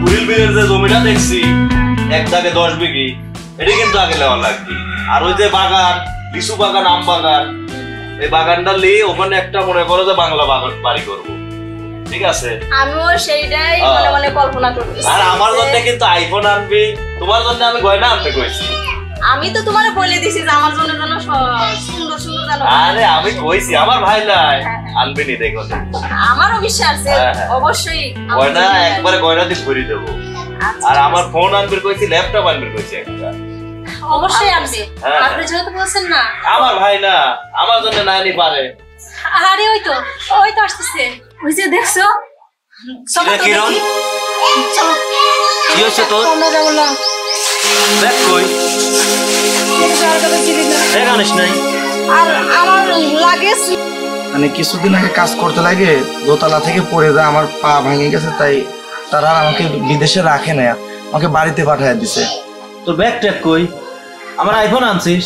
কুড়িল বিলের যে জমিটা দেখছি এক দাগে 10 বিঘি, এটা কিন্তু আগে নেওয়া লাগবে। আর ওই যে বাগান, লিচু বাগান, আম বাগান, এই বাগানটা নিয়ে ওখানে একটা মনে করো যে বাংলা বাগান বাড়ি করবো, ঠিক আছে? আমিও সেইটাই মনে মনে কল্পনা করতেছি। আর আমার জন্য কিন্তু আইফোন আনবি, তোমার জন্য আমি গয়না আনতে কইছি। আমি তো তোমারে বলে দিছি যে আমার জন্য যেন সুন্দর সুন্দর জানো। আরে আমি কইছি আমার ভাই নাই আনবি নি, দেখো আমারও বিশ্বাস আছে অবশ্যই গয়না একবারে গয়না দিয়ে ভরি দেব। আর আমার ফোন আনবি কইছি, ল্যাপটপ আনবি কইছি একটা, অবশ্যই আনবে। আপনি যেহেতু বলছেন না আমার ভাই না, আমার জন্য নাইনি পারে। আরে ওই তো আসতেছে, ওই যে দেখছো কিরণ কি হচ্ছে তোর? দেখ কই দেখানিস নাই। আর আমার লাগে মানে কিছুদিন আগে কাজ করতে লাগে, দোতলা থেকে পড়ে যায়, আমার পা ভেঙে গেছে, তাই তারা আমাকে বিদেশে রাখে না, আমাকে বাড়িতে পাঠিয়ে দিছে। তোর ব্যাগ ট্যাগ কই? আমার আইফোন আনছিস?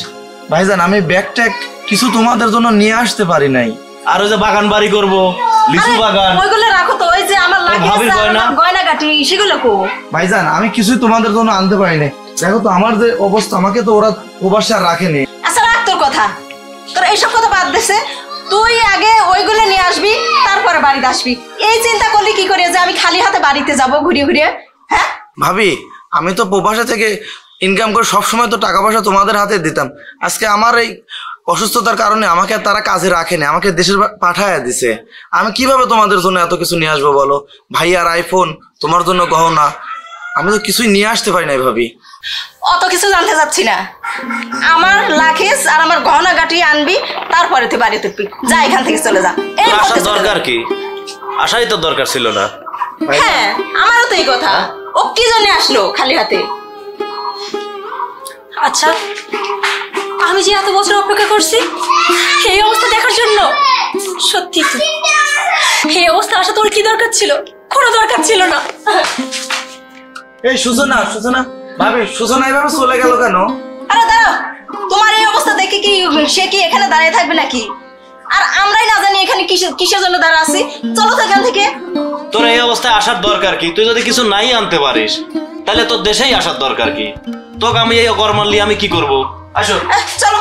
ভাইজান আমি ব্যাগ ট্যাগ কিছু তোমাদের জন্য নিয়ে আসতে পারি নাই। আর ওই যে বাগান বাড়ি করবো, লিচু বাগান, ওইগুলো রাখো তো। ওই যে আমার লাগে গয়না গাটি সেগুলো কো? ভাইজান আমি কিছুই তোমাদের জন্য আনতে পারি নাই। দেখো তো আমার যে অবস্থা, আমাকে তো ওরা প্রবাসে আর রাখেনি। আচ্ছা রাখ তোর কথা, তোর এইসব কথা বাদ দিছে। তুই আগে ওইগুলো নিয়ে আসবি, তারপরে বাড়িতে আসবি। এই চিন্তা করলি কি করে যে আমি খালি হাতে বাড়িতে যাব ঘুরিয়ে ঘুরিয়ে? হ্যাঁ ভাবি, আমি তো প্রবাসে থেকে ইনকাম করে সবসময় তো টাকা পয়সা তোমাদের হাতে দিতাম। আজকে আমার এই অসুস্থতার কারণে আমাকে তারা কাজে রাখেনি, আমাকে দেশের পাঠায় দিছে। আমি কিভাবে তোমাদের জন্য এত কিছু নিয়ে আসবো বলো? ভাইয়ার আইফোন, তোমার জন্য গহনা, আমি তো কিছুই নিয়ে আসতে পারি নাই ভাবি। অত কিছু জানতে চাচ্ছি না। আমার লাখেস আর আমার গহনা গাটি আনবি, তারপরে তুই বাড়িতে যা, এখান থেকে চলে যা। এই আসার দরকার কি? আসাই তো দরকার ছিল না। হ্যাঁ আমারও তো এই কথা। ও কি জন্য আসলো খালি হাতে? আচ্ছা আমি যে এত বছর অপেক্ষা করছি এই অবস্থা দেখার জন্য, সত্যি তো এই অবস্থা আসা তোর কি দরকার ছিল? কোনো দরকার ছিল না। এই সূচনা ভাবি, সূচনা এভাবে চলে গেল কেন? আরে দাঁড়াও, তোমার এই অবস্থা দেখে কি সে কি এখানে দাঁড়িয়ে থাকবে নাকি? আর আমরাই না জানি এখানে কিসের জন্য দাঁড়া আছি। চলো তো এখান থেকে। তোর এই অবস্থায় আসার দরকার কি? তুই যদি কিছু নাই আনতে পারিস তাহলে তোর দেশেই আসার দরকার কি? তোকে আমি এই কর্মালি আমি কি করব? আসো চলো।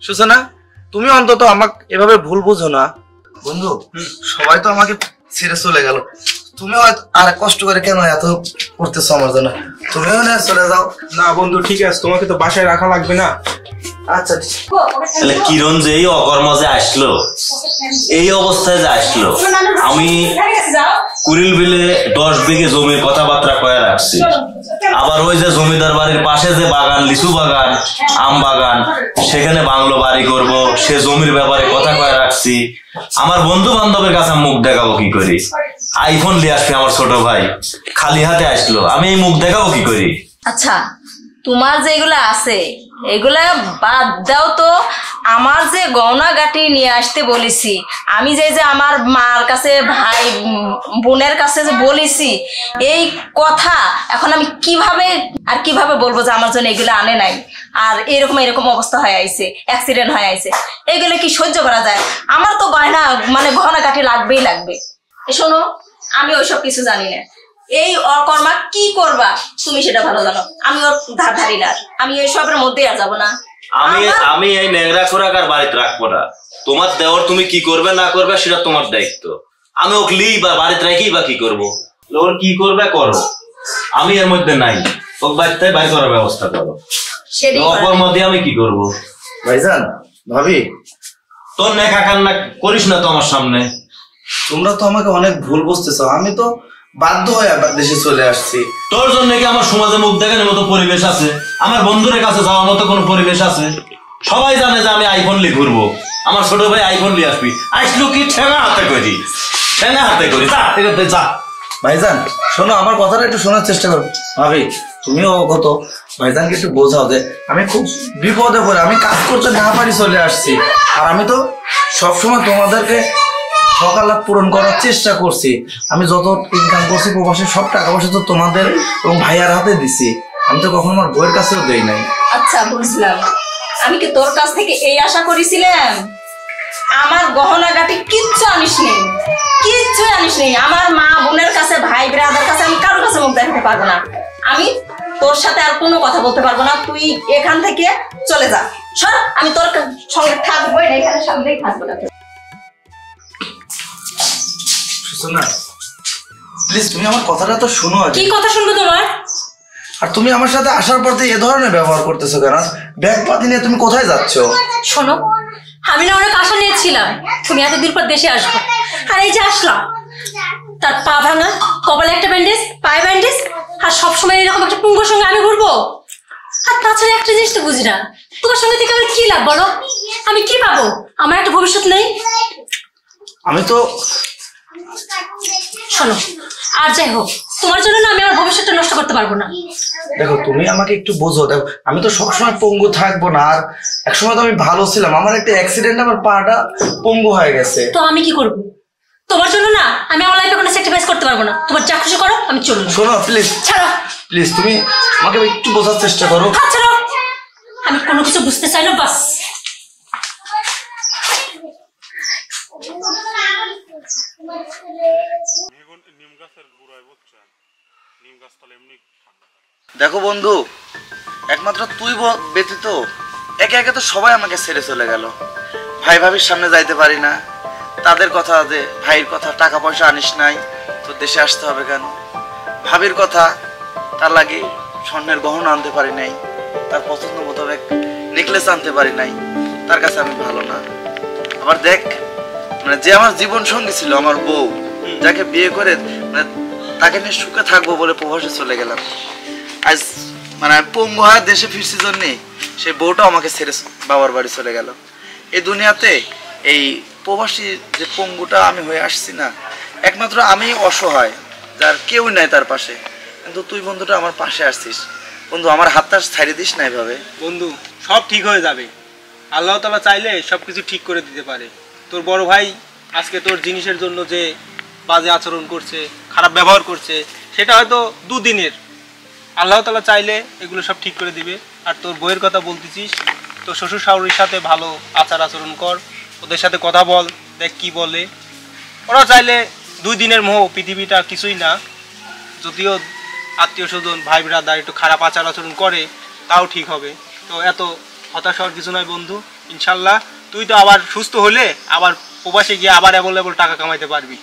সূচনা তুমি অন্তত আমাকে এভাবে ভুল বুঝো না। বন্ধু সবাই তো আমাকে ছেড়ে চলে গেল, তুমি হয়তো আর কষ্ট করে কেন এত করতেছো আমার জন্য? তুমিও না চলে যাও। না বন্ধু ঠিক আছে, তোমাকে তো বাসায় রাখা লাগবে না। আচ্ছা তাহলে কিরণ যে এই অকর্ম যে আসলো, এই অবস্থায় যে আসলো, আমি কুড়িল বিলে 10 বিঘে জমির কথাবার্তা কয়ে রাখছি। আবার ওই যে জমিদার বাড়ির পাশে যে বাগান, লিচু বাগান, আম বাগান, সেখানে বাংলো বাড়ি করব, সে জমির ব্যাপারে কথা কয়ে রাখছি। আমার বন্ধু বান্ধবের কাছে মুখ দেখাবো কি করি? আইফোন নিয়ে আসবে আমার ছোট ভাই, খালি হাতে আসলো, আমি এই মুখ দেখাবো কি করি? আচ্ছা তোমার যেগুলো আছে এগুলা বাদ দাও তো। আমার যে গহনা গাটি নিয়ে আসতে বলেছি, আমি যে আমার মার কাছে, ভাই বোনের কাছে যে বলেছি এই কথা, এখন আমি কিভাবে বলবো যে আমার জন্য এগুলো আনে নাই, আর এরকম অবস্থা হয়ে আইছে, অ্যাক্সিডেন্ট হয়ে আইছে, এগুলো কি সহ্য করা যায়? আমার তো গহনা গাটি লাগবেই লাগবে। শোনো, আমি ওইসব কিছু জানি না। এই অকর্মা কি করবা তুমি সেটা ভালো জানো। আমি ওর ধারি না, আমি এইসবের মধ্যে আর যাবো না। আমি এই নেংরা খোরাক আর বাড়িতে রাখবো না। তোমার দেওয়ার তুমি কি করবে না করবে সেটা তোমার দায়িত্ব। আমি ওকে লি বা বাড়িতে রাখি বা কি করবো, ওর কি করবে করো, আমি এর মধ্যে নাই। ওকে বাড়িতে বাইর করার ব্যবস্থা করো। অকর্মা দিয়ে আমি কি করবো? ভাইজান ভাবি, তোর নেখা কান্না করিস না তো আমার সামনে। তোমরা তো আমাকে অনেক ভুল বুঝতেছো, আমি তো বাধ্য হয়ে দেশে চলে আসছি। তোর জন্য কি আমার সমাজে মুখ দেখানোর মতো পরিবেশ আছে? আমার বন্ধুদের কাছে যাওয়ার মতো কোনো পরিবেশ আছে? সবাই জানে যে আমি আইফোন নিয়ে ঘুরবো, আমার ছোট ভাই আইফোন নিয়ে আসবি, আসলো কি ঠেঙা হাতে করি যা। ভাইজান শোনো, আমার কথাটা একটু শোনার চেষ্টা করো। ভাবি তুমিও কত ভাইজানকে একটু বোঝাও যে আমি খুব বিপদে পড়ে আমি কাজ করতে না পারি চলে আসছি। আর আমি তো সবসময় তোমাদেরকে সকালাত পূরণ করার চেষ্টা করছি। আমি যত ইনকাম করছি প্রবাসে সব টাকা পয়সা তো তোমাদের এবং ভাইয়ার হাতে দিছি, আমি তো কখনো আমার বউয়ের কাছেও দেই নাই। আচ্ছা বুঝলাম, আমি কি তোর কাছ থেকে এই আশা করেছিলাম? আমার গহনা গাটি কিচ্ছু আনিস নেই, কিচ্ছু আনিস নেই। আমার মা বোনের কাছে, ভাই ব্রাদার কাছে আমি কারোর কাছে মুখ দেখাতে পারবো না। আমি তোর সাথে আর কোনো কথা বলতে পারবো না, তুই এখান থেকে চলে যা, সর। আমি তোর সঙ্গে থাকবো না, এখানে সামনেই থাকবো না। সুসনা প্লিজ তুমি আমার কথাটা তো শুনো। কি কথা শুনবো তোমার? আর তুমি আমার সাথে আসার পর এ ধরনের ব্যবহার করতেছো কেন? ব্যাগ পাতি নিয়ে তুমি কোথায় যাচ্ছ? শোনো, আমি না অনেক আশা নিয়েছিলাম তুমি এতদিন পর দেশে আসবো, আর এই যে আসলাম। তার পা ভাঙা, কপালে একটা ব্যান্ডেজ, পায়ে ব্যান্ডেজ, আর সবসময় এরকম একটা পুঙ্গর সঙ্গে আমি ঘুরবো। আর তাছাড়া একটা জিনিস তো বুঝি না, তোমার সঙ্গে থেকে আমার কি লাভ বলো? আমি কি পাবো? আমার একটা ভবিষ্যৎ নেই। আমি তো শোনো, আর যাই হোক, তোমার জন্য না আমি আমার ভবিষ্যৎটা নষ্ট করতে পারবো না। দেখো তুমি আমাকে একটু বোঝো। দেখো আমি তো সবসময় পঙ্গু থাকবো না, আর একসময় তো আমি ভালো ছিলাম। আমার একটা অ্যাক্সিডেন্ট, আমার পাটা পঙ্গু হয়ে গেছে। তো আমি কি করবো? তোমার জন্য না আমি আমার লাইফে কোনো স্যাক্রিফাইস করতে পারবো না। তোমার যা খুশি করো, আমি চলবো। শোনো প্লিজ, ছাড়ো প্লিজ তুমি আমাকে একটু বোঝার চেষ্টা করো। হাত ছাড়ো, আমি কোনো কিছু বুঝতে চাই না, বাস। দেখো বন্ধু, একমাত্র তুই ব্যতীত একে একে তো সবাই আমাকে ছেড়ে চলে গেল। ভাই ভাবির সামনে যাইতে পারি না, তাদের কথা যে ভাইয়ের কথা টাকা পয়সা আনিস নাই তো দেশে আসতে হবে কেন, ভাবির কথা তার লাগে স্বর্ণের গহনা আনতে পারি নাই, তার পছন্দ মোতাবেক নেকলেস আনতে পারি নাই, তার কাছে আমি ভালো না। আবার দেখ, মানে যে আমার জীবন সঙ্গী ছিল, আমার বউ, যাকে বিয়ে করে মানে তাকে নিয়ে সুখে থাকবো বলে প্রবাসে চলে গেলাম। আজ মানে পঙ্গু হয়ে দেশে ফিরছি জন্যে সেই বউটাও আমাকে ছেড়ে বাবার বাড়ি চলে গেল। এই দুনিয়াতে এই প্রবাসী যে পঙ্গুটা আমি হয়ে আসছি না, একমাত্র আমি অসহায়, যার কেউ নাই তার পাশে। কিন্তু তুই বন্ধুটা আমার পাশে আসছিস। বন্ধু আমার হাতটা ছাড়িয়ে দিস না এভাবে। বন্ধু সব ঠিক হয়ে যাবে, আল্লাহ তাআলা চাইলে সব কিছু ঠিক করে দিতে পারে। তোর বড় ভাই আজকে তোর জিনিসের জন্য যে বাজে আচরণ করছে, খারাপ ব্যবহার করছে, সেটা হয়তো দুদিনের। আল্লাহ তাআলা চাইলে এগুলো সব ঠিক করে দিবে। আর তোর বইয়ের কথা বলতেছিস, তোর শ্বশুর শাশুড়ির সাথে ভালো আচার আচরণ কর, ওদের সাথে কথা বল, দেখ কি বলে। ওরা চাইলে 2 দিনের মোহ, পৃথিবীটা কিছুই না। যদিও আত্মীয় স্বজন ভাই ব্রাদার একটু খারাপ আচার আচরণ করে, তাও ঠিক হবে। তো এত হতাশ হওয়ার কিছু নয় বন্ধু। ইনশাল্লাহ তুই তো আবার সুস্থ হলে আবার প্রবাসে গিয়ে আবার অ্যাভেলেবল টাকা কামাইতে পারবি।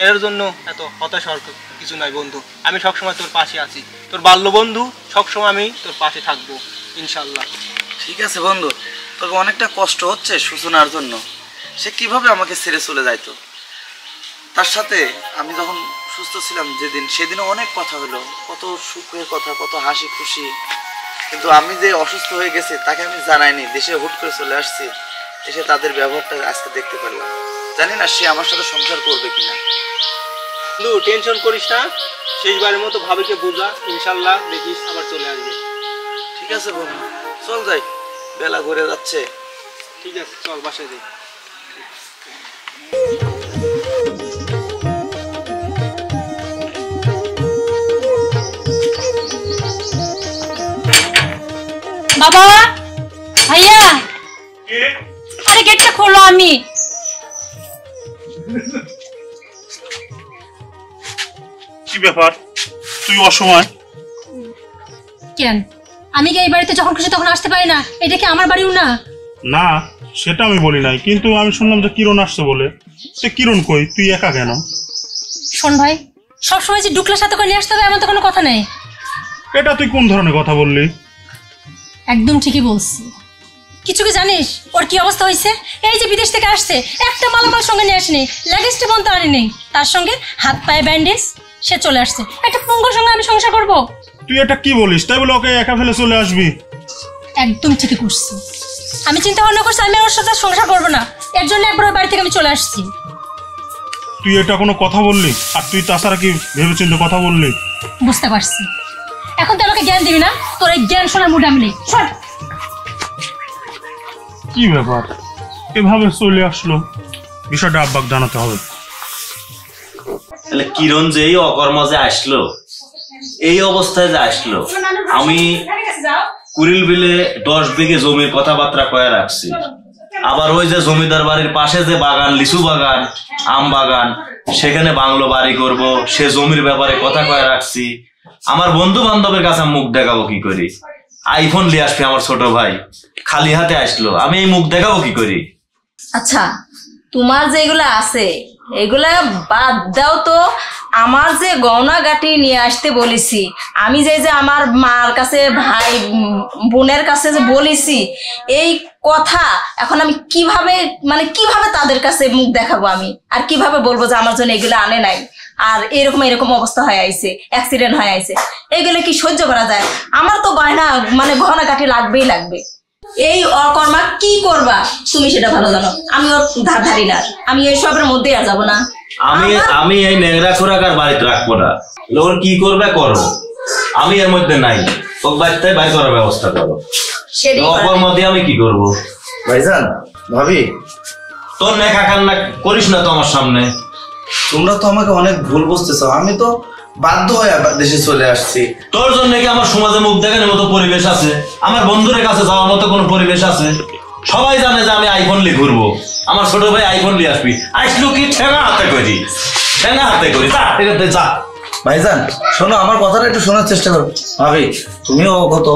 এর জন্য এত হতাশ হওয়ার কিছু নয় বন্ধু। আমি সবসময় তোর পাশে আছি, তোর বাল্য বন্ধু, সবসময় আমি তোর পাশে থাকবো ইনশাল্লাহ। ঠিক আছে বন্ধু, তবে অনেকটা কষ্ট হচ্ছে সূচনার জন্য। সে কিভাবে আমাকে ছেড়ে চলে যাইতো। তার সাথে আমি যখন সুস্থ ছিলাম যেদিন, সেদিনও অনেক কথা হলো, কত সুখের কথা, কত হাসি খুশি। কিন্তু আমি যে অসুস্থ হয়ে গেছে তাকে আমি জানাইনি, দেশে হুট করে চলে আসছি। এসে তাদের ব্যবহারটা আজকে দেখতে পারলাম। জানি না সে আমার সাথে সংসার করবে কিনা। বন্ধু টেনশন করিস না, শেষবারের মতো ভাবিকে বোঝা, ইনশাল্লাহ দেখিস আবার চলে আসবে। ঠিক আছে বন্ধু, চল যাই, বেলা ঘুরে যাচ্ছে। ঠিক আছে, চল বাসায় যাই। বাবা, ভাইয়া, আরে গেটটা খোলো। আমি কি ব্যাপার, তুই অসময়? কেন? আমি কি এই বাড়িতে যখন খুশি তখন আসতে পারি না? এটা কি আমার বাড়িও না? না, সেটা আমি বলি নাই, কিন্তু আমি শুনলাম যে কিরণ আসছে বলে। সে কিরণ কই? তুই একা কেন? শোন ভাই, সবসময় যে ডুকলার সাথে করে নিয়ে আসতে হবে এমন তো কোনো কথা নেই। এটা তুই কোন ধরনের কথা বললি? একদম ঠিকই বলছি। কিছু কি জানিস ওর কি অবস্থা হয়েছে? এই যে বিদেশ থেকে আসছে, একটা মালামাল সঙ্গে নিয়ে আসেনি, লাগেজটা বন্ধ আনি নেই, তার সঙ্গে হাত পায়ে ব্যান্ডেজ, সে চলে আসছে। একটা পুঙ্গর সঙ্গে আমি সংসার করব? তুই এটা কি বলিস? তাই বলে ওকে একা ফেলে চলে আসবি? একদম ঠিকই করছি। আমি চিন্তা ভাবনা করছি আমি ওর সাথে সংসার করবো না, এর জন্য একবার ওর বাড়ি থেকে আমি চলে আসছি। তুই এটা কোনো কথা বললি? আর তুই তাছাড়া কি ভেবেচিন্তে কথা বললি? বুঝতে পারছি। এখন তো আমাকে জ্ঞান দিবি না, তোর এই জ্ঞান শোনার মুড আমি নেই। শোন, কি ব্যাপার, এভাবে চলে আসলো? বিষয়টা আব্বাকে জানাতে হবে। তাহলে কিরণ যে এই অকর্ম যে আসলো, এই অবস্থায় যে আসলো, আমি কুড়িল বিলে 10 বিঘে জমির কথাবার্তা কয়ে রাখছি। আবার ওই যে জমিদার বাড়ির পাশে যে বাগান, লিচু বাগান, আম বাগান, সেখানে বাংলো বাড়ি করব, সে জমির ব্যাপারে কথা কয়ে রাখছি। আমার বন্ধু বান্ধবের কাছে মুখ দেখাবো কি করি? আইফোন নিয়ে আসবে আমার ছোট ভাই, খালি হাতে আসলো, আমি এই মুখ দেখাবো কি করি? আচ্ছা, তোমার যেগুলো আছে এগুলা বাদ দাও তো। আমার যে গহনা গাটি নিয়ে আসতে বলেছি, আমি যে আমার মার কাছে, ভাই বোনের কাছে যে বলেছি এই কথা, এখন আমি কিভাবে তাদের কাছে মুখ দেখাবো আমি? আর কিভাবে বলবো যে আমার জন্য এগুলো আনে নাই, আর এরকম অবস্থা হয়ে আইছে, অ্যাক্সিডেন্ট হয়ে আইছে? এগুলো কি সহ্য করা যায়? আমার তো গহনা গাটি লাগবেই লাগবে। এই অকর্মা কি করবা তুমি সেটা ভালো জানো। আমি ওর ধারি না, আমি এইসবের মধ্যে আর যাবো না। আমি এই নেংরা খোরাকার বাড়িতে রাখবো না। লোক কি করবে করো, আমি এর মধ্যে নাই। ও বাড়িতে বাড়ি করার ব্যবস্থা করো। অকর্মা দিয়ে আমি কি করবো? ভাইজান, ভাবি, তোর নেখা কান্না করিস না তো আমার সামনে। তোমরা তো আমাকে অনেক ভুল বুঝতেছ। আমি তো বাধ্য হয়ে দেশে চলে আসছি। তোর জন্য কি আমার সমাজে মুখ দেখানোর মতো পরিবেশ আছে? আমার বন্ধুদের কাছে যাওয়ার মতো কোনো পরিবেশ আছে? সবাই জানে যে আমি আইফোন নিয়ে ঘুরবো, আমার ছোট ভাই আইফোন নিয়ে আসবি, আসলো কি ঠেঙা হাতে করি যা। ভাইজান শোনো, আমার কথাটা একটু শোনার চেষ্টা করো। ভাবি, তুমিও অবগত,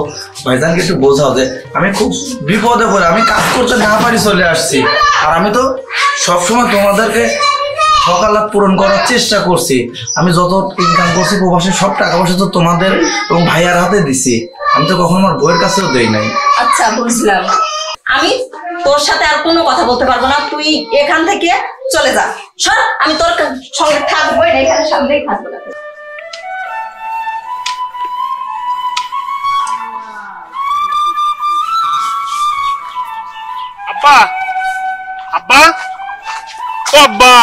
ভাইজানকে একটু বোঝাও যে আমি খুব বিপদে পড়ে আমি কাজ করতে না পারি চলে আসছি। আর আমি তো সবসময় তোমাদেরকে সকালাত পূরণ করার চেষ্টা করছি। আমি যত ইনকাম করছি প্রবাসে, সব টাকা পয়সা তো তোমাদের এবং ভাইয়ার হাতে দিছি। আমি তো কখনো আমার বইয়ের কাছেও দেই নাই। আচ্ছা, বুঝলাম। আমি তোর সাথে আর কোনো কথা বলতে পারবো না, তুই এখান থেকে চলে যা। সর, আমি তোর সঙ্গে থাকবো না, এখানে সামনেই থাকবো না। আব্বা, আব্বা, ও আব্বা,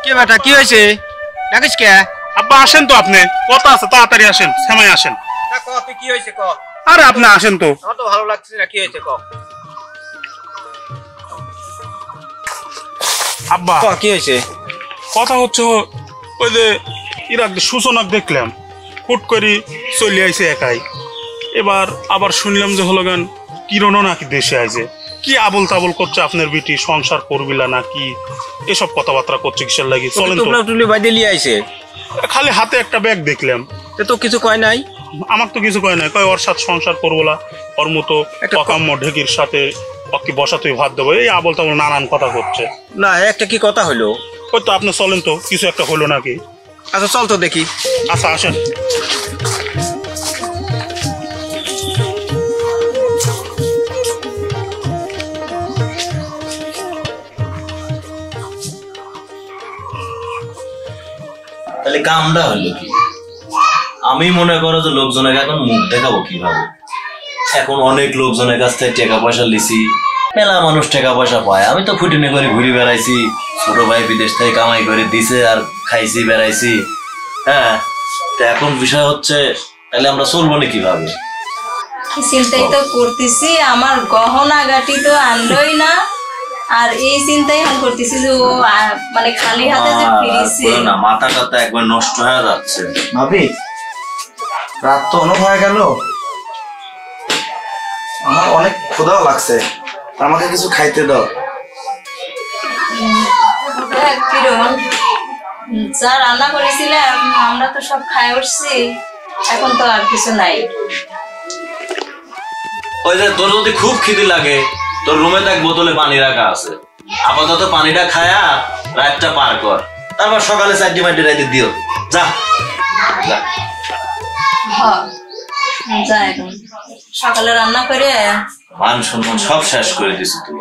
কি বেটা, কি হয়েছে? ডাকিস কে? আব্বা আসেন তো, আপনি কথা আছে, তাড়াতাড়ি আসেন, সেমাই আসেন। কি হয়েছে ক? আরে আপনি আসেন তো। আমার তো ভালো লাগছে না, কি হয়েছে ক? আব্বা কি হয়েছে? কথা হচ্ছে, ওই যে ইরাক সূচনাক দেখলাম হুট করে চলে আইছে একাই। এবার আবার শুনলাম যে হলো গান কিরণও নাকি দেশে আইছে। কি আবল তাবল করছে আপনার বিটি, সংসার করবিলা নাকি, এসব কথাবার্তা করছে কিসের লাগি? চলেন তো। টুলি বাইদে লিয়ে আইছে, খালি হাতে একটা ব্যাগ দেখলাম। তো কিছু কয় নাই? আমার তো কিছু কয় নাই, কয় ওর সাথে সংসার করবো না, ওর মতো অকাম্য ঢেকির সাথে অকি বসা তুই ভাত দেবো, এই আবল তাবল নানান কথা করছে। না, একটা কি কথা হলো? ওই তো আপনি চলেন তো, কিছু একটা হলো নাকি? আচ্ছা চল তো দেখি। আচ্ছা আসেন। তাহলে কামটা হলো কি? আমি মনে করো যে লোকজনের এখন মুখ দেখাবো কিভাবে? এখন অনেক লোকজনের কাছ থেকে টাকা পয়সা লিছি, মেলা মানুষ টাকা পয়সা পায়। আমি তো ফুটিনি করে ঘুরে বেড়াইছি, ছোট ভাই বিদেশ থেকে কামাই করে দিছে, আর খাইছি বেড়াইছি। হ্যাঁ, তো এখন বিষয় হচ্ছে তাহলে আমরা চলবো না কিভাবে? চিন্তাই তো করতেছি, আমার গহনা গাটি তো আনলোই না, আর এই চিন্তাই আমি করতেছি যে ও খালি হাতে যে ফিরেছে না, মাথা টাথা একবার নষ্ট হয়ে যাচ্ছে। ভাবি, রাত তো অনেক হয়ে গেল, আমার অনেক ক্ষুধাও লাগছে, আমাকে কিছু খাইতে দাও। কিরণ, যা রান্না করেছিলাম আমরা তো সব খাই উঠছি, এখন তো আর কিছু নাই। ওই যে তোর যদি খুব খিদে লাগে, তোর রুমে এক বোতলে পানি রাখা আছে, আপাতত পানিটা খায়া রাতটা পার কর, তারপর সকালে 4টি মাটি রাইতে দিও। যা যা, এখন সকালে রান্না করে মান সম্মান সব শেষ করে দিছি তুই।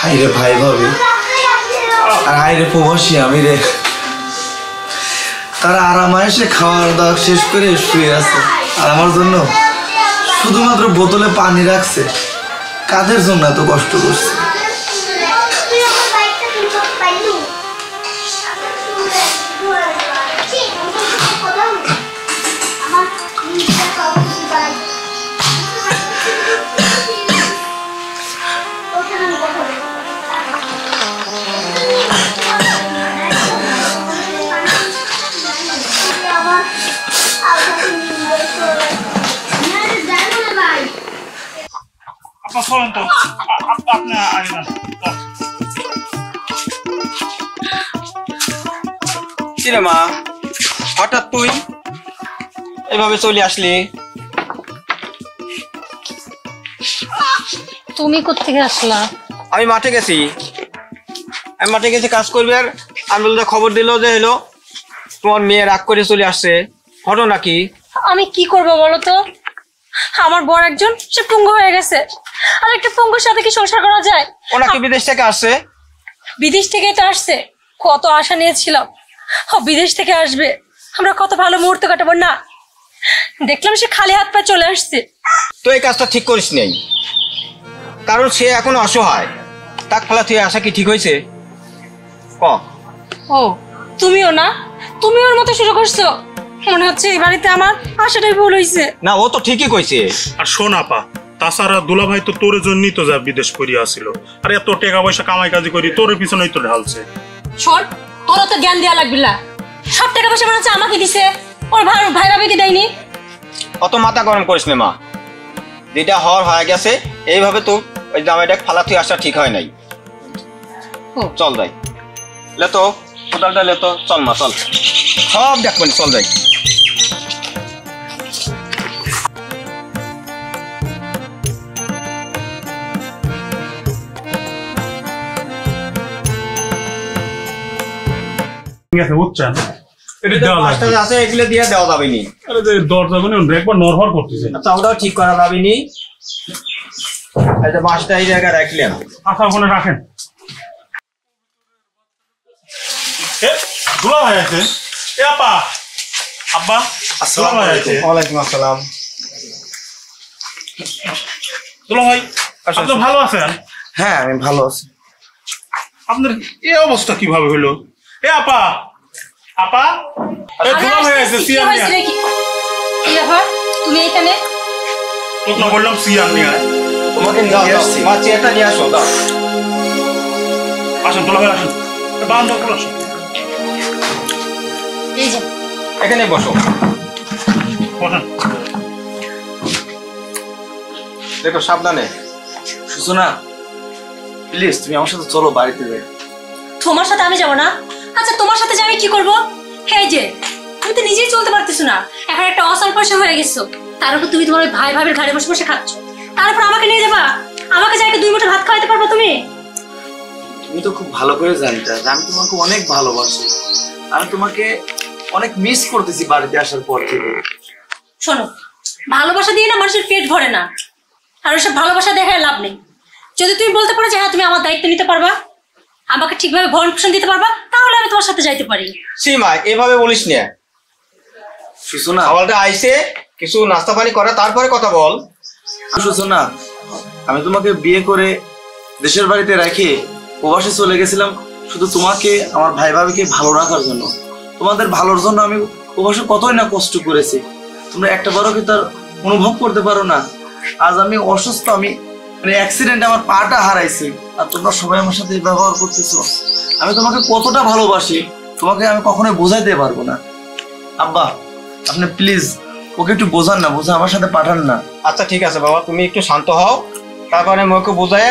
হাই রে ভাই ভাবি, আর হাই রে প্রবাসী আমি রে, তারা আরামায়েসে খাওয়ার দাওয়া শেষ করে শুয়ে আছে, আর আমার জন্য শুধুমাত্র বোতলে পানি রাখছে। কাদের জন্য এত কষ্ট করছে? আপা চলেন তো, আপনি আগে যান। কিরে মা, হঠাৎ তুই এভাবে চলে আসলি? তুমি কোত্থেকে আসলা? আমি মাঠে গেছি, কাজ করবি। আর আমি বলতে খবর দিল যে এলো তোমার মেয়ে রাগ করে চলে আসছে, হলো নাকি? আমি কি করবো বলো তো? আমার বড় একজন সে পঙ্গু হয়ে গেছে, আর একটা পঙ্গুর সাথে কি সংসার করা যায়? ও নাকি বিদেশ থেকে আসছে? বিদেশ থেকেই তো আসছে, কত আশা নিয়েছিলাম বিদেশ থেকে আসবে, আমরা কত ভালো মুহূর্ত কাটাবো না, দেখলাম সে খালি হাত পা চলে আসছে। তো এই কাজটা ঠিক করিস নেই, কারণ সে এখন অসহায়, তাক ফেলা তুই আসা কি ঠিক হয়েছে? ও তুমিও না, তুমি ওর মতো শুরু করছো? মনে হচ্ছে এই বাড়িতে আমার আশাটাই ভুল হয়েছে। না, ও তো ঠিকই কইছে। আর শোন আপা, তাছাড়া দুলাভাই তো তোর জন্যই তো যা বিদেশ করিয়া আসিল, আর এত টাকা পয়সা কামাই কাজি করি তোর পিছনেই তো ঢালছে। শোন, তোরা তো জ্ঞান দেওয়া লাগবে না, সব টাকা পয়সা মনে হচ্ছে আমাকে দিছে, ওর ভাই ভাবিকে দেয়নি। অত মাথা গরম করিস না মা, যেটা হওয়ার হয়ে গেছে। এইভাবে তো ওই জামাইটা ফালা তুই আসা ঠিক হয় নাই। চল যাই, লেতো কোদালটা লেতো, চল মা চল, সব দেখবেন, চল যাই। ঠিক আছে, বুঝছেন? এটা দেওয়া লাগবে। আছে এগুলো দিয়ে দেওয়া যাবে নি। আরে যে দরজা মানে একবার নরহর করতেছে। আচ্ছা, ওটাও ঠিক করা যাবে নি। এই যে বাঁশটা এই জায়গায় রাখলাম। আচ্ছা, ওখানে রাখেন। দুলাভাই আছে? এ আপা, আব্বা, দুলাভাই আছে। ওয়ালাইকুম আসসালাম। দুলাভাই, আপনি ভালো আছেন? হ্যাঁ, আমি ভালো আছি। আপনার এই অবস্থা কিভাবে হলো? এ আপা, আপা, দুলাভাই আছে, সিয়ার নিয়ে। কি ব্যাপার, তুমি এখানে? তোকে বললাম সিয়ার নিয়ে। তোমাকে নিয়ে আসছি। মা চেয়ারটা নিয়ে আসো, দাও। আসেন দুলাভাই, আসেন। বান্ধব করে আসুন। এই যে এখানে বসো। বসেন। দেখো সাবধানে। সুসনা, প্লিজ তুমি আমার সাথে চলো বাড়িতে যাই। তোমার সাথে আমি যাবো না? আচ্ছা, তোমার সাথে যে আমি কি করবো? এই যে তুমি তো নিজেই চলতে পারতেছো না, এখন একটা অসল পয়সা হয়ে গেছো, তার উপর তুমি তোমার ভাই ভাবির ঘরে বসে বসে খাচ্ছ, তারপর আমাকে নিয়ে যাবা? আমাকে যাইকে 2 মুঠো ভাত খাওয়াইতে পারবো তুমি? তুমি তো খুব ভালো করে জানতে যে আমি তোমাকে অনেক ভালোবাসি, আমি তোমাকে অনেক মিস করতেছি বাড়িতে আসার পর থেকে। শোনো, ভালোবাসা দিয়ে না মানুষের পেট ভরে না, আর ওসব ভালোবাসা দেখায় লাভ নেই। যদি তুমি বলতে পারো যে হ্যাঁ তুমি আমার দায়িত্ব নিতে পারবা, আমাকে ঠিকভাবে ভরণ পোষণ দিতে পারবা, তাহলে আমি তোমার সাথে যাইতে পারি। সীমা, এভাবে বলিস না। সুসনা, সকালটা আইসে কিছু নাস্তা পানি করা, তারপরে কথা বল। সুসনা, আমি তোমাকে বিয়ে করে দেশের বাড়িতে রেখে প্রবাসে চলে গেছিলাম শুধু তোমাকে, আমার ভাই ভাবিকে ভালো রাখার জন্য। তোমাদের ভালোর জন্য আমি প্রবাসে কতই না কষ্ট করেছি, তোমরা একটা বারও কি তার অনুভব করতে পারো না? আজ আমি অসুস্থ, আমি মানে অ্যাক্সিডেন্টে আমার পাটা হারাইছি, আর তোমরা সবাই আমার সাথে ব্যবহার করতেছো। আমি তোমাকে কতটা ভালোবাসি তোমাকে আমি কখনোই বোঝাইতে পারবো না। আব্বা, আপনি প্লিজ ওকে একটু বোঝান না, বোঝা আমার সাথে পাঠান না। আচ্ছা ঠিক আছে বাবা, তুমি একটু শান্ত হও, তারপরে মুখে বোঝায়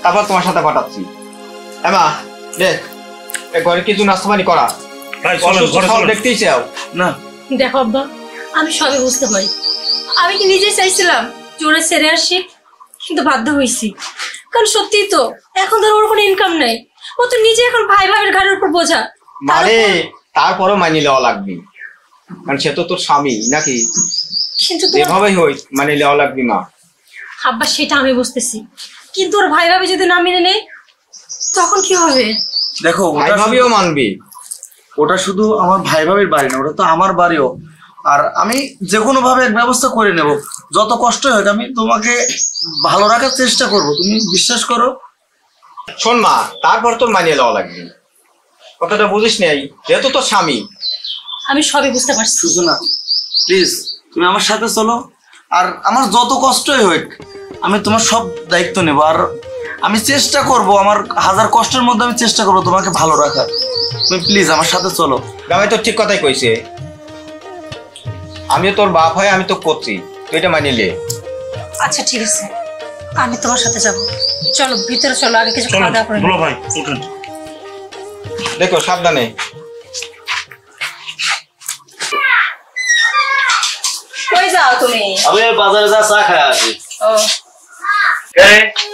তারপর তোমার সাথে পাঠাচ্ছি। হ্যাঁ মা, দেখ ঘরে কিছু নাস্তা পানি করা, ভাই চলেন, ঘরে চলেন। দেখতেই চাও না দেখো আব্বা, আমি সবই বুঝতে পারি, আমি কি নিজেই চাইছিলাম জোরে ছেড়ে আসি, কিন্তু বাধ্য হয়েছি। কারণ সত্যি তো এখন ধর ওর কোনো ইনকাম নেই, ও তো নিজে এখন ভাই ভাইয়ের ঘাড়ের উপর বোঝা। মানে তারপরও মানিয়ে নেওয়া লাগবে, কারণ সে তো তোর স্বামী নাকি? কিন্তু যেভাবেই হই মানিয়ে নেওয়া লাগবে মা। আব্বা সেটা আমি বুঝতেছি, কিন্তু ওর ভাই ভাবি যদি না মেনে নেই তখন কি হবে? দেখো, ভাই ভাবিও মানবি। ওটা শুধু আমার ভাই ভাবির বাড়ি না, ওটা তো আমার বাড়িও। আর আমি যে কোনো ভাবে এক ব্যবস্থা করে নেব, যত কষ্ট হোক আমি তোমাকে ভালো রাখার চেষ্টা করব, তুমি বিশ্বাস করো। শোন মা, তারপর তোর মানিয়ে নেওয়া লাগবে, কথাটা বুঝিস নাই, যেহেতু তোর স্বামী। আমি সবই বুঝতে পারছি। সুজনা, প্লিজ তুমি আমার সাথে চলো, আর আমার যত কষ্টই হোক আমি তোমার সব দায়িত্ব নেব, আর আমি চেষ্টা করব, আমার হাজার কষ্টের মধ্যে আমি চেষ্টা করবো তোমাকে ভালো রাখার। তুমি প্লিজ আমার সাথে চলো। আমি তো ঠিক কথাই কইছে, আমিও তোর বাপ হয়, আমি তো করছি, তুই এটা মানিয়ে লে। আচ্ছা ঠিক আছে, আমি তোমার সাথে যাব। চলো ভিতরে চলো, আগে কিছু খাওয়া দাওয়া করে বলো ভাই উঠুন। দেখো সাবধানে। কই যাও তুমি? আমি বাজারে যা চা খাই আসি। ও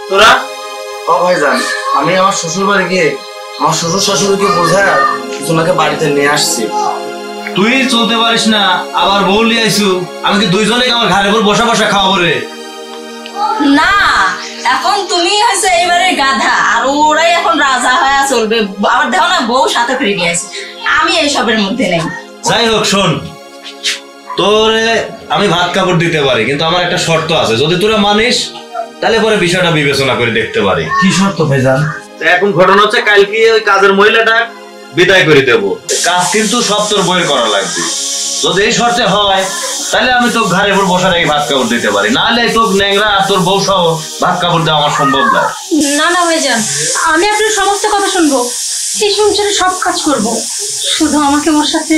তোরা ভাইজান, আমি আমার শ্বশুর বাড়ি গিয়ে আমার শ্বশুর শাশুড়িকে বোঝায় সুসনাকে বাড়িতে নিয়ে আসছি। তুই চলতে পারিস না, আবার বউ লিয়ে আইসু। আমি কি দুইজনে আমার ঘাড়ের উপর বসা বসা খাওয়াবো রে? না, এখন তুমি হয়েছে এবারে গাধা, আর ওরাই এখন রাজা হয়ে চলবে। আবার দেখো না, বউ সাথে ফিরে নিয়ে আসে। আমি এইসবের মধ্যে নেই। যাই হোক শোন, তোরে আমি ভাত কাপড় দিতে পারি, কিন্তু আমার একটা শর্ত আছে। যদি তোরা মানিস তাহলে পরে বিষয়টা বিবেচনা করে দেখতে পারি। কি শর্ত ভাইজান? এখন ঘটনা হচ্ছে, কালকে ওই কাজের মহিলাটা বিদায় করে দেব। কাজ কিন্তু সব তোর বইয়ের করা লাগবে। যদি এই শর্তে হয় তাহলে আমি তোর ঘাড়ের উপর বসা রেখে ভাত কাপড় দিতে পারি, নাহলে তোর ন্যাংরা আর তোর বউ সহ ভাত কাপড় দেওয়া আমার সম্ভব নয়। না না ভাইজান, আমি আপনার সমস্ত কথা শুনবো, এই সংসারে সব কাজ করব, শুধু আমাকে ওর সাথে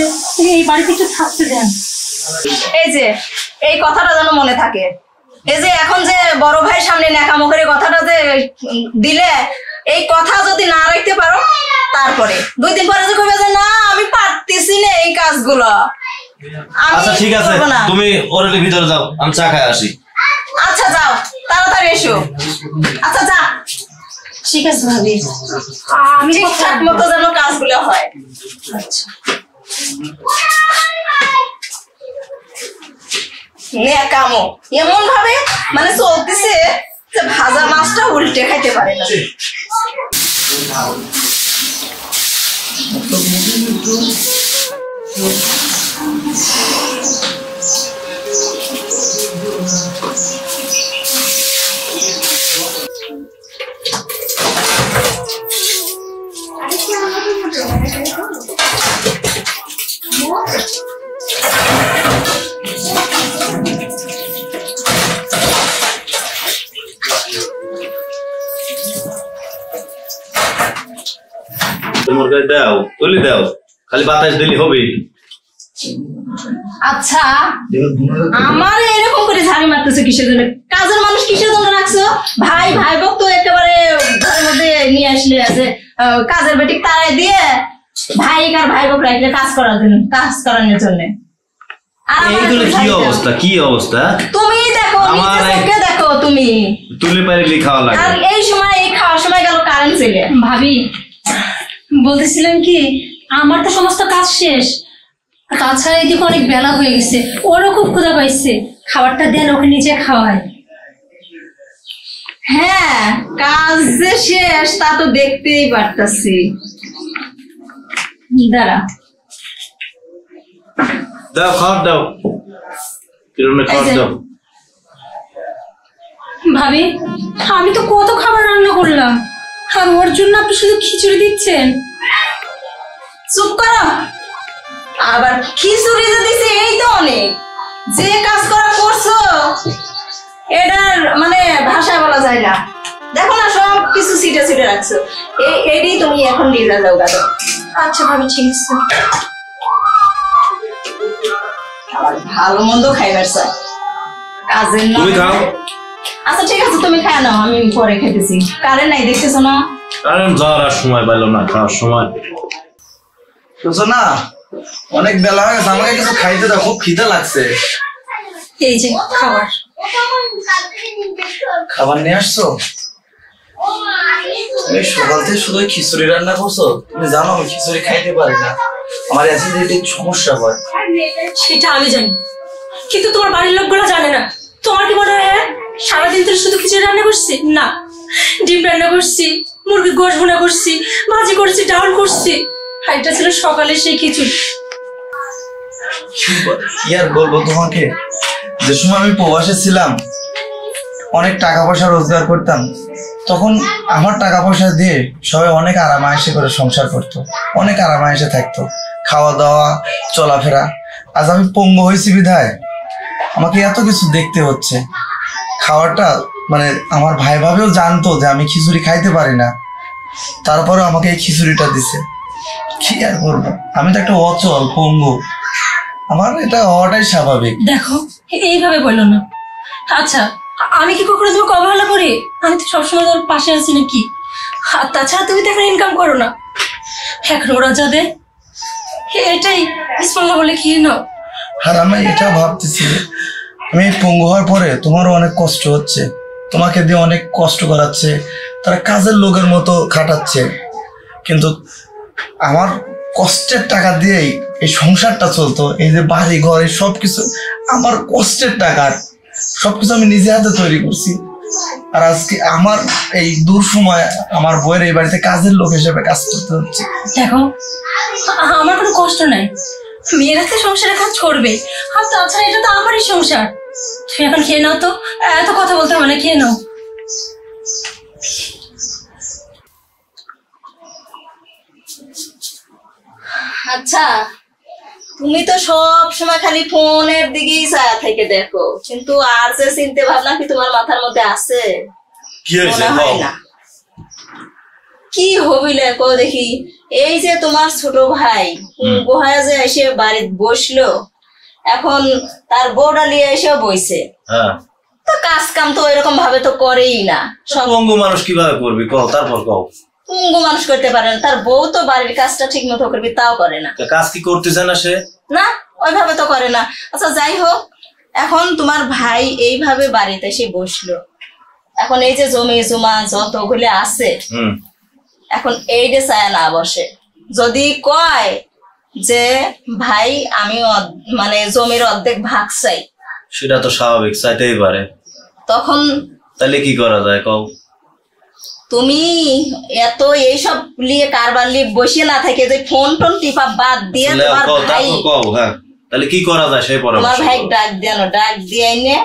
এই বাড়িতে একটু থাকতে দেন। এই যে এই কথাটা যেন মনে থাকে। এই যে এখন যে বড় ভাইয়ের সামনে ন্যাকামো করে কথাটা যে দিলে, এই কথা যদি না রাখতে পারো, তারপরে 2 দিন পরে যে কইবে যে না আমি পারতেছি না এই কাজগুলো, আচ্ছা ঠিক আছে, তুমি ওর ভিতরে যাও, আমি চা খাই আসি। আচ্ছা যাও, তাড়াতাড়ি এসো। আচ্ছা যা। ঠিক আছে ভাবি, আমি ঠিকঠাক মতো যেন কাজগুলো হয়। আচ্ছা ন্যাকামো এমন ভাবে মানে চলতেছে যে ভাজা মাছটা উল্টে খাইতে পারে না। তোমার গায়ে দাও, তুলি দাও, খালি বাতাস দিলি হবে। আচ্ছা আমার এরকম করে ঝাড়ি মারতেছো কিসের জন্য? কাজের মানুষ কিসের জন্য রাখছো? ভাই ভাই বক তো একেবারে ঘরের মধ্যে নিয়ে আসলে আছে, কাজের বেটি তারাই দিয়ে ভাই আর ভাই বক রাখলে কাজ করানোর জন্য। এইগুলো কি অবস্থা, কি অবস্থা? তুমি দেখো, নিজে দেখো তুমি। তুলি পারি খাওয়া লাগে। আর এই সময় এই খাওয়ার সময় গেল কারেন্ট চলে। ভাবি বলতেছিলাম কি, আমার তো সমস্ত কাজ শেষ, তাছাড়া এদিকে অনেক বেলা হয়ে গেছে, ওরও খুব ক্ষুধা পাইছে, খাবারটা দেন ওকে নিজে খাওয়ায়। হ্যাঁ কাজ যে শেষ তা তো দেখতেই পারতাছি। দাঁড়া দাও, খাওয়ার দাও, কিরণে খাওয়ার দাও। ভাবি আমি তো কত খাবার রান্না করলাম, আর ওর জন্য আপনি শুধু খিচুড়ি দিচ্ছেন। চুপ করো। আবার খিচুড়ি যে দিছে এই তো অনেক। যে কাজ করা করছো এটার মানে ভাষা বলা যায় না। দেখো না সব কিছু ছিটে ছিটে রাখছো, এইটাই তুমি এখন নিয়ে যাও গাদো। আচ্ছা ভাবি ঠিক আছে। ভালো মন্দ খাইবার চাই, কাজের না। তুমি খাও। আচ্ছা ঠিক আছে, তুমি খায় নাও, আমি পরে খেতেছি। কারেন্ট নাই দেখতেছো না? কারেন্ট যাওয়ার সময় পাইলো না, খাওয়ার সময়। সুসনা অনেক বেলা হয়ে গেছে, আমাকে কিছু খাইতে দাও, খুব খিদে লাগছে। এই যে খাবার। খাবার নিয়ে আসছো? তুমি সকাল থেকে শুধু খিচুড়ি রান্না করছো। তুমি জানো আমি খিচুড়ি খাইতে পারি না, আমার অ্যাসিডিটির সমস্যা হয়। সেটা আমি জানি, কিন্তু তোমার বাড়ির লোকগুলো জানে না। তোমার কি মনে হয় সারাদিন ধরে শুধু খিচুড়ি রান্না করছি? না, ডিম রান্না করছি, মুরগির গোশ ভুনা করছি, ভাজি করছি, ডাল করছি, আর এটা ছিল সকালে সেই খিচুড়ি। কি আর বলবো তোমাকে, যে সময় আমি প্রবাসে ছিলাম অনেক টাকা পয়সা রোজগার করতাম, তখন আমার টাকা পয়সা দিয়ে সবাই অনেক আরামায়েশে করে সংসার করতো, অনেক আরামায়েশে থাকতো, খাওয়া দাওয়া চলাফেরা। আজ আমি পঙ্গু হয়েছি বিধায় আমাকে এত কিছু দেখতে হচ্ছে। খাওয়াটা মানে আমার ভাই ভাবেও জানতো যে আমি খিচুড়ি খাইতে পারি না, তারপরে আমাকে এই খিচুড়িটা দিছে। কি আর করবো, আমি তো একটা অচল পঙ্গু, আমার এটা হওয়াটাই স্বাভাবিক। দেখো এইভাবে বললো না। আচ্ছা আমি কি কখনো তোমাকে অবহেলা করি? আমি তো সবসময় তোমার পাশে আছি নাকি? আর তাছাড়া তুমি তো এখন ইনকাম করো না, এখন ওরা যা দেয় এটাই বিসমিল্লাহ বলে খেয়ে নাও। আর আমি এটা ভাবতেছি, আমি পঙ্গু হওয়ার পরে তোমারও অনেক কষ্ট হচ্ছে, তোমাকে দিয়ে অনেক কষ্ট করাচ্ছে, তারা কাজের লোকের মতো খাটাচ্ছে, কিন্তু আমার কষ্টের টাকা দিয়েই এই সংসারটা চলতো। এই যে বাড়ি ঘর এই সবকিছু আমার কষ্টের টাকার, সবকিছু আমি নিজে হাতে তৈরি করছি। আর আজকে আমার এই দূর সময় আমার বইয়ের এই বাড়িতে কাজের লোক হিসেবে কাজ করতে হচ্ছে। দেখো আমার কোনো কষ্ট নাই, মেয়েরা তো সংসারে কাজ করবে, আর তাছাড়া এটা তো আমারই সংসার। তুমি এখন খেয়ে নাও, তো এত কথা বলতে হবে না, খেয়ে নাও। আচ্ছা, তুমি তো সব সময় খালি ফোনের দিকেই ছায়া থেকে দেখো, কিন্তু আর যে চিন্তা ভাবনা কি তোমার মাথার মধ্যে আছে? কি হয়েছে? মনে হয় না। কি হবিলে কো দেখি, এই যে তোমার ছোট ভাই গোহায় যে এসে বাড়িতে বসলো, এখন তার বউটা নিয়ে এসে বইছে, তো কাজ কাম তো এরকম ভাবে তো করেই না। সব অঙ্গ মানুষ কিভাবে করবি কও, তারপর কও। পঙ্গু মানুষ করতে পারে না, তার বউ তো বাড়ির কাজটা ঠিক মতো করবি, তাও করে না। কাজ কি করতেছে না সে? না, ওইভাবে তো করে না। আচ্ছা যাই হোক, এখন তোমার ভাই এইভাবে বাড়িতে এসে বসলো, এখন এই যে জমি জমা যতগুলো আছে, এখন এই যে ছায়া না বসে, যদি কয় যে ভাই আমি মানে জমির অর্ধেক ভাগ চাই, সেটা তো স্বাভাবিক, চাইতেই পারে, তখন তাহলে কি করা যায় কও? তুমি এত এইসব নিয়ে কারবার নিয়ে বসে না থাকে, যে ফোন টোন টিপা বাদ দিয়ে তোমার ভাই, তাহলে কি করা যায় সেই পরামর্শ তোমার ভাই ডাক দেন, ডাক দিয়ে এনে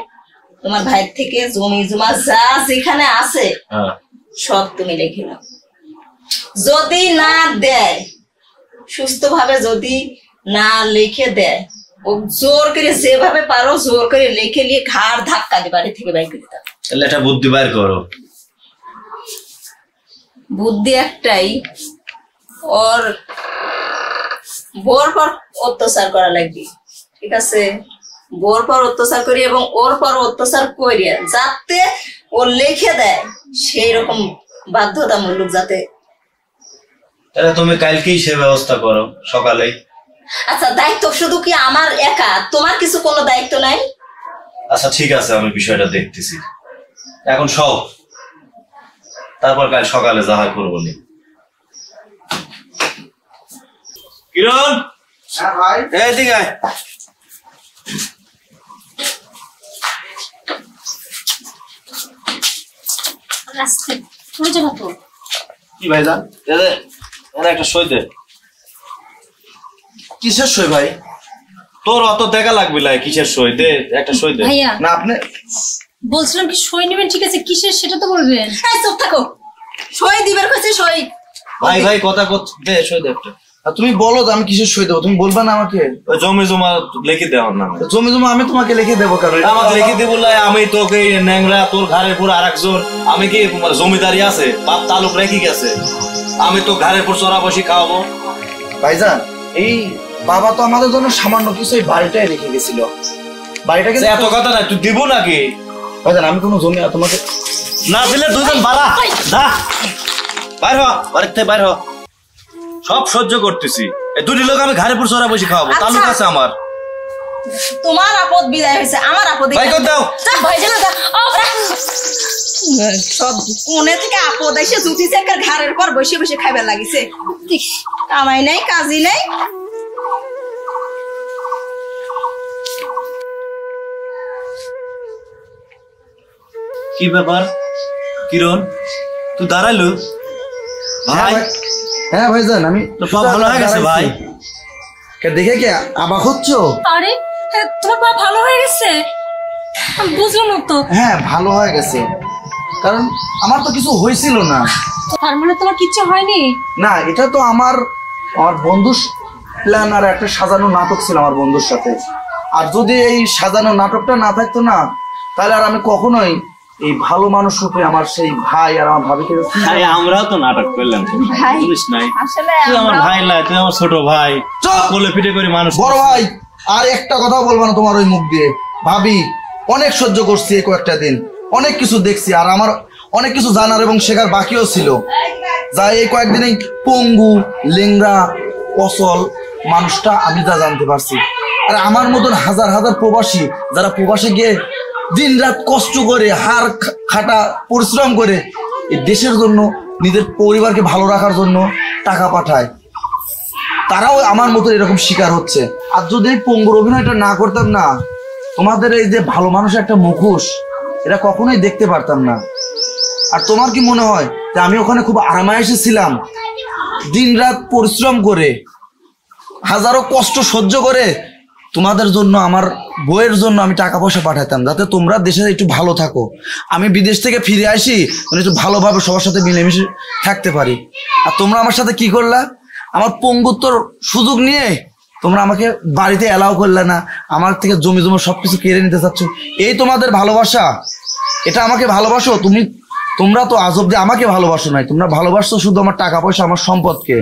তোমার ভাইয়ের থেকে জমি জমা যা যেখানে আছে সব তুমি লিখে নাও। যদি না দেয়, সুস্থ ভাবে যদি না লিখে দেয়, ও জোর করে যেভাবে পারো জোর করে লিখে নিয়ে ঘাড় ধাক্কা দিয়ে বাড়ি থেকে বাইর করে দাও। তাহলে একটা বুদ্ধি বাইর করো। বুদ্ধি একটাই, ওর বোর পর অত্যাচার করা লাগবে, ঠিক আছে? বোর পর অত্যাচার করি এবং ওর পর অত্যাচার করিয়া যাতে ও লিখে দেয়, সেই রকম বাধ্যতামূলক যাতে। তাহলে তুমি কালকেই সে ব্যবস্থা করো সকালে। আচ্ছা, দায়িত্ব শুধু কি আমার একা? তোমার কিছু কোনো দায়িত্ব নাই? আচ্ছা ঠিক আছে, আমি বিষয়টা দেখতেছি, এখন সব, তারপর কাল সকালে যা হয় করবো নি। কিরণ, ভাই এইদিকে আয়। কি ভাই জান, একটা সই দে। কিসের সই ভাই? তোর অত দেখা লাগবে না, কিসের সই দে, একটা সই দে। ভাইয়া না আপনি বলছিলাম কি সই নেবেন, ঠিক আছে, কিসের সেটা তো বলবেন। চুপ থাকো, সই দিবার কাছে সই। ভাই ভাই কথা দে, সই দে একটা। তুমি বলো যে আমি কিসের সই দেবো, তুমি বলবা না আমাকে? ওই জমি জমা লিখে দেওয়ার নামে। জমি জমা আমি তোমাকে লিখে দেবো কেন? আমাকে লিখে দিব, আমি তোকে ন্যাংরা, তোর ঘরের পুরো আরেকজন, আমি কি জমিদারি আছে, বাপ তালুক রেখে গেছে, আমি তো ঘরের পুর চড়া বসি খাওয়াবো? ভাইজান, এই বাবা তো আমাদের জন্য সামান্য কিছু এই বাড়িটাই রেখে গেছিল, বাড়িটা কিন্তু এত কথা না, তুই দিব নাকি? ভাইজান আমি কোনো জমি তোমাকে না দিলে দুজন বাড়া, যা বাইর হ, বাড়িতে বাইর হ। সব সহ্য করতেছি, এই দুটি লোক আমি ঘরে পুর চড়া বসি খাওয়াবো, তালুক আছে আমার। তোমার আপদ বিদায় হয়েছে, আমার আপদ ভাই কর দাও। সব কোনে থেকে আপদ এসে জুতিছে, একটা ঘাড়ের পর বসে বসে খাইবার লাগিছে, কামাই নাই কাজই নাই। কি ব্যাপার কিরণ, তুই দাঁড়াইলো? ভাই হ্যাঁ ভাইজান, আমি সব ভালো হয়ে গেছে ভাই। দেখে কি অবাক হচ্ছ? আরে তোমার পা ভালো হয়ে গেছে? বুঝলাম না তো। হ্যাঁ ভালো হয়ে গেছে, কারণ আমার তো কিছু হয়েছিল না। তার মানে তোমার কিচ্ছু হয়নি? না, এটা তো আমার বন্ধুর প্ল্যান, আর একটা সাজানো নাটক ছিল আমার বন্ধুর সাথে। আর যদি এই সাজানো নাটকটা না থাকতো না, তাহলে আর আমি কখনোই এই ভালো মানুষ রূপে আমার সেই ভাই আর আমার ভাবিকে। আমরাও তো নাটক করলাম, বুঝিস নাই? তুই আমার ভাই না, তুই আমার ছোট ভাই, কোলে পিঠে করে মানুষ। বড় ভাই, আর একটা কথা বলবো না তোমার ওই মুখ দিয়ে। ভাবি অনেক সহ্য করছি এই কয়েকটা দিন, অনেক কিছু দেখছি, আর আমার অনেক কিছু জানার এবং শেখার বাকিও ছিল, যা এই কয়েকদিনেই পঙ্গু লেংরা অচল মানুষটা আমি যা জানতে পারছি। আর আমার মতন হাজার হাজার প্রবাসী যারা প্রবাসে গিয়ে দিন রাত কষ্ট করে হাড় খাটা পরিশ্রম করে এই দেশের জন্য নিজের পরিবারকে ভালো রাখার জন্য টাকা পাঠায়, তারাও আমার মতো এরকম শিকার হচ্ছে। আর যদি পঙ্গুর অভিনয়টা না করতাম না, তোমাদের এই যে ভালো মানুষের একটা মুখোশ এটা কখনোই দেখতে পারতাম না। আর তোমার কি মনে হয় যে আমি ওখানে খুব আরামায়েশে ছিলাম, দিন রাত পরিশ্রম করে হাজারো কষ্ট সহ্য করে তোমাদের জন্য, আমার বইয়ের জন্য আমি টাকা পয়সা পাঠাতাম যাতে তোমরা দেশে একটু ভালো থাকো, আমি বিদেশ থেকে ফিরে আসি একটু ভালোভাবে সবার সাথে মিলেমিশে থাকতে পারি। আর তোমরা আমার সাথে কি করলা? আমার পঙ্গুত্বর সুযোগ নিয়ে তোমরা আমাকে বাড়িতে অ্যালাউ করলে না, আমার থেকে জমি জমা সবকিছু কেড়ে নিতে চাচ্ছ। এই তোমাদের ভালোবাসা? এটা আমাকে ভালোবাসো? তোমরা তো আজব যে আমাকে ভালোবাসো নাই, তোমরা ভালোবাসছো শুধু আমার টাকা পয়সা, আমার সম্পদকে।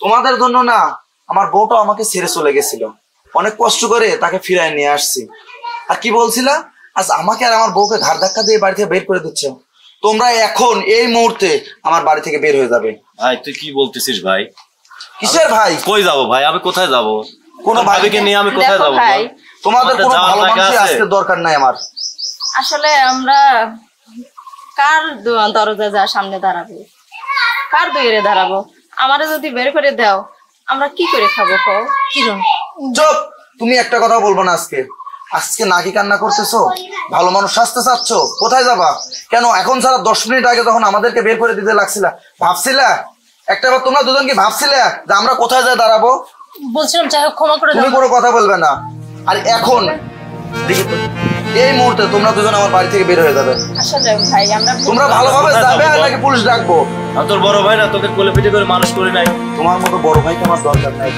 তোমাদের জন্য না আমার বউটাও আমাকে ছেড়ে চলে গেছিল, অনেক কষ্ট করে তাকে ফিরায় নিয়ে আসছি। আর কি বলছিলা? আজ আমাকে আর আমার বউকে ঘাড় ধাক্কা দিয়ে বাড়ি থেকে বের করে দিচ্ছ। তোমরা এখন এই মুহূর্তে আমার বাড়ি থেকে বের হয়ে যাবে। ভাই তুই কি বলতেছিস ভাই? কিসের ভাই? কই যাবো ভাই? আমি কোথায় যাবো? কোনো ভাইকে নিয়ে আমি কোথায় যাবো? তোমাদের কোনো ভালো মানুষই আজকে দরকার নাই আমার। আসলে আমরা কার দরজা যা সামনে দাঁড়াবো, কার দুয়ারে দাঁড়াবো? আমারে যদি বের করে দাও আমরা কি করে খাবো? কও কিরণ। চুপ! তুমি একটা কথা বলবো না আজকে। আজকে নাকি কান্না করতেছো? ভালো মানুষ সাজতে চাচ্ছ? কোথায় যাবা? কেন এখন ছাড়া 10 মিনিট আগে যখন আমাদেরকে বের করে দিতে লাগছিলা, ভাবছিলা একটাবার তোমরা দুজন কি ভাবছিলে যে আমরা কোথায় যাই দাঁড়াবো? বলছিলাম যাই হোক ক্ষমা করে দাও। তুমি কোনো কথা বলবে না। আর এখন দেখি তো, এই মুহূর্তে তোমরা দুজন আমার বাড়ি থেকে বের হয়ে যাবে। আসলে ভাই আমরা তোমরা ভালোভাবে যাবে আর নাকি পুলিশ ডাকবো? তোর বড় ভাই না তোকে কোলে পিঠে করে মানুষ করে নাই? তোমার মতো বড় ভাইকে আমার দরকার নাই।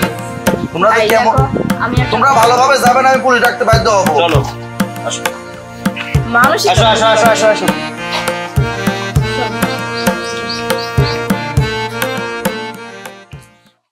তোমরা ভাই কেমন, দেখো, আমি তোমরা ভালোভাবে যাবে না, আমি পুলিশ ডাকতে বাধ্য হবো। চলো আসো মানুষ আসো আসো আসো আসো আসো